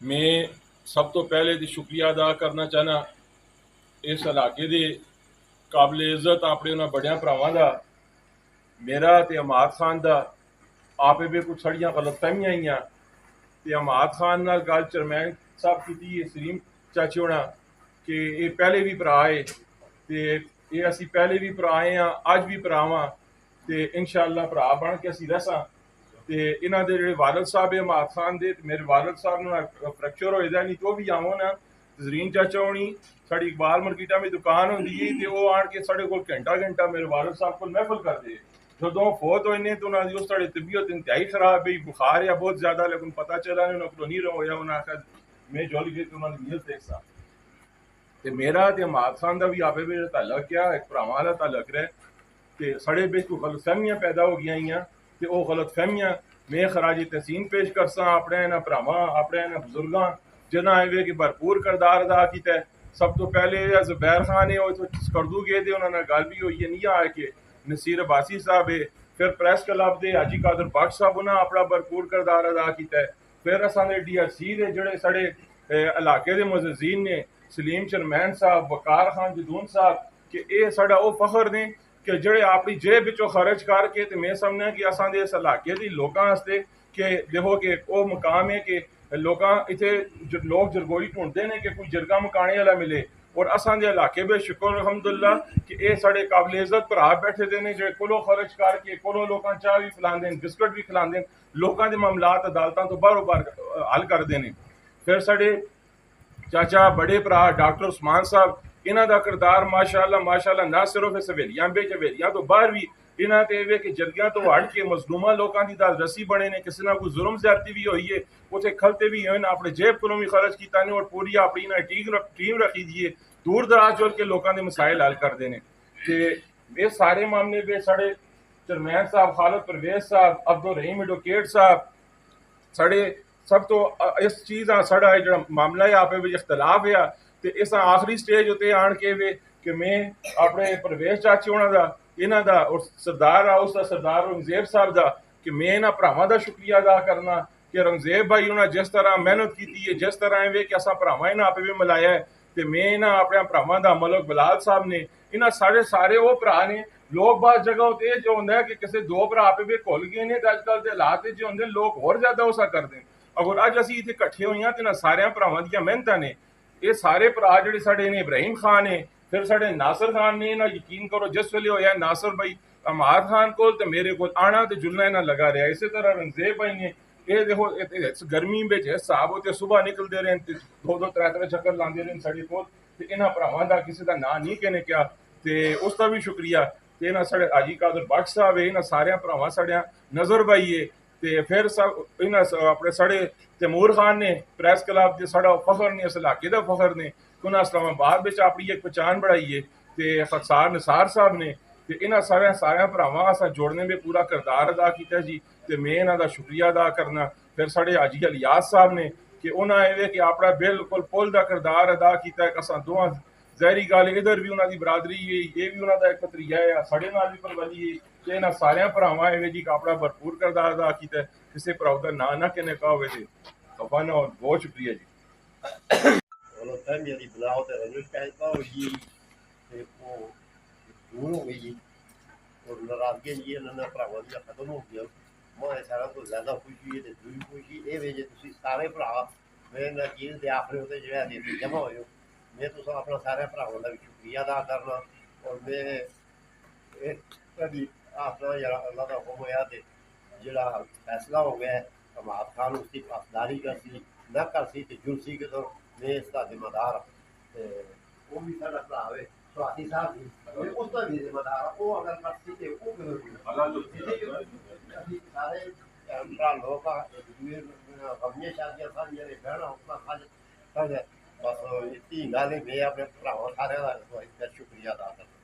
मैं सब तो पहले तो शुक्रिया अदा करना चाहना इस इलाके के काबिल इज्जत अपने उन्होंने बड़िया भरावां दा, मेरा ते अमाद खान का आपे भी कुछ साड़ियां गलतफहमियां आईयां ते अमाद खान नाल गल चेयरमैन साहब की सलीम चाचे होना कि ये पहले भी भरा है ते ये असी पहले भी भराए हाँ, अज भी भरावां ते इंशाअल्लाह भरा बन के असी रसां। ते इन्हां दे जेह्ड़े वालिद साहब है अमाद खान दे, मेरे वालिद साहब नूं फ्रैक्चर होए दा, नहीं तो भी आवो ना जरीन चाचा होनी साड़ी इकबाल मार्केटा में दुकान होंदी है ते ओह आण के साढ़े कोल घंटा घंटा मेरे वालिद साहब को महफल करदे। जदों फोत होए ने तो उन्हां दी उस साढ़े तबीयत इंतहाई खराब है, बुखार है बहुत ज्यादा, लेकिन पता चला नहीं उन्होंने नहीं होया, उन्हें आखिया मैं जुल गई तो उन्होंने नीयत देख सा। ते मेरा ते अमाद खान का भी आपे भी तल्लक क्या एक भरावां वाला तल्लक रहे ते साढ़े बिच कोई गलतफहमियां पैदा हो गई ते ओह गलतफहमियां मैं खराजी तहसीन पेश करसा अपने इन्हां भरावां अपने इन्हां बुजुर्गां जिन्हां एवे कि भरपूर किरदार अदा कीता है। सब तो पहले जुबैर खान है वो इत्थों करदू गए थे, उन्होंने गल भी हुई है, नहीं आए कि नसीर अब्बासी साहब है, फिर प्रेस क्लब के हाजी कादर बख्श साहब उन्हें अपना भरपूर किरदार अदा किया है। फिर असांदे DRC के जोड़े साढ़े इलाके के मुअज़्ज़िज़ीन ने सलीम चेयरमैन साहब, वकार खान जदून साहब, कि ये साढ़ा वो फखर ने कि जेड़े अपनी जेब विचों खर्च करके ते मैं समझना कि असांदे इस इलाके दी लोकां वास्ते कि देखो कि वो मुकाम है कि लोकां इत्थे लोग जरगोई ढूंढते हैं कि कोई जरगा मकाने वाला मिले, और असांदे इलाके में शुक्र अलहमदुलिल्लाह कि ये साढ़े काबिल इज्जत भरा बैठे दे ने जेड़े कोलों खर्च करके कोलों लोकां चाह भी पिलांदे न, बिस्कुट भी खिलांदे न, लोकां दे मामलात अदालतां तो बाहरों बाहर हल करदे ने। फिर साढ़े चाचा बड़े भरा डॉक्टर उस्मान साहब, इन्हां दा किरदार माशाअल्लाह माशाअल्लाह ना सिर्फ इस हवेलियां बिच हवेलियां तो बाहर भी इन्हां ते इवे कि जरगियां तो हट के मजलूमा लोकां दी दाद रसी बने ने, किसी ना कोई जुल्म ज्यादती भी होई है उत्थे खलते भी होए, अपने जेब कोलों भी खर्च कीता ने, और पूरी अपनी इन्हां टीम रखी दी है, दूर दराज चल के लोकां दे मसाइल हल करदे ने। ते ये सारे मामले पे साढ़े चेयरमैन साहब खालिद परवेज साहब, अब्दुल रहीम एडवोकेट साहब, साढ़े सब तो इस चीज़ का साढ़ा जो मामला है आपे भी इख्तलाफ है तो इस आखिरी स्टेज उत्ते आन के वे कि मैं अपने परवेज चाचे होना दा इन्हां दा और सरदार हाउस का सरदार रंगजेब साहब का कि मैं इन्हां भरावां का शुक्रिया अदा करना कि रंगजेब भाई उन्हें जिस तरह मेहनत की है, जिस तरह वे कि असा भरावां इन्हां आपे भी मिलाया है, तो मैं इन्हां अपने भरावां का मलक बिलाल साहब ने इन्हां सारे सारे वो भरा ने। लोग बात जगह होते जो होंगे कि किसी दो भरा आपे भी घुल गए ने, तो अजकल के हालात जो होंगे लोग होर ज्यादा उसा करते हैं। अगर अज असी इतने कट्ठे हुई हाँ तो इन्हां सारे भरावां दी मेहनत ने, ये सारे भरा जिहड़े साडे ने इब्राहिम खान ने, फिर साडे नासिर खान ने, इन्हां यकीन करो जिस वेले होया नासिर भाई अमाद खान को मेरे को आना तो जुलना इन्हां लगा रहा, इस तरह रंगजेब भाई ने ये देखो इस गर्मी में हिसाब होते सुबह निकलते रहे, दो दो त्रै त्रै चक्कर लाते रहे साढ़े को, इन्हां भरावां का किसी का ना नहीं कहने क्या, तो उसका भी शुक्रिया। तो इन्हां साढ़े हाजी कादर बख्श साहब है, इन्हां सारे भरावां साढ़िया नज़र भाई है, तो फिर सब इन्हां अपने साढ़े तैमूर खान ने प्रेस क्लब के साढ़ा फखर ने, इस इलाके का फखर ने, उन्हें इस्लामाबाद में अपनी एक पहचान बढ़ाई है, तो खदसार निसार साहब ने, तो इन्हां सारे भरावां असां जोड़ने में पूरा किरदार अदा किया जी, तो मैं इन्हां दा शुक्रिया अदा करना। फिर साढ़े हाजी अलियास साहब ने कि उन्हें इवे कि अपना बिल्कुल पुल का किरदार अदा किया, असां दोवां जहरी गल इधर भी उन्होंने बरादरी है, ये भी उन्होंने एक भतरीजा है, साढ़े नाल भी परवली है, तो इन्हां सारे भरावां इवे जी अपना भरपूर किरदार अदा किया, किसी भराव का ना ना कहने का हो खफा ना हो। बहुत शुक्रिया जी। गलतफहमियां दी बिनाह ते रंजिश पैदा होई ते ओह दूर हो गई और नाराजगी जी इन्होंने भरावां दी खत्म हो गई। मैं सारा तो ज्यादा खुशी है, दूरी खुशी ये वे जे तुसीं सारे भरा मेरे चीज के आखिर उत्ते जो है जमा हो, मैं तुम अपना सारे भरावां का भी शुक्रिया अदा करना, और मैं कभी आखना यार अल्लाह का हुक्म होया ते जिहड़ा फैसला हो गया अमाद खान उसकी पासदारी करसी न करसी ते जुलसी के तो मैं इसका जिम्मेदार वो भी सारा भरा है स्वाति साहब भी उसका भी जिम्मेदार है, वो अगर करसी ते वो सारे भरा लोग अपनी शादियां सारियां बहना उसका बस इतनी गल मैं अपने भरावां सारे का शुक्रिया अदा करना।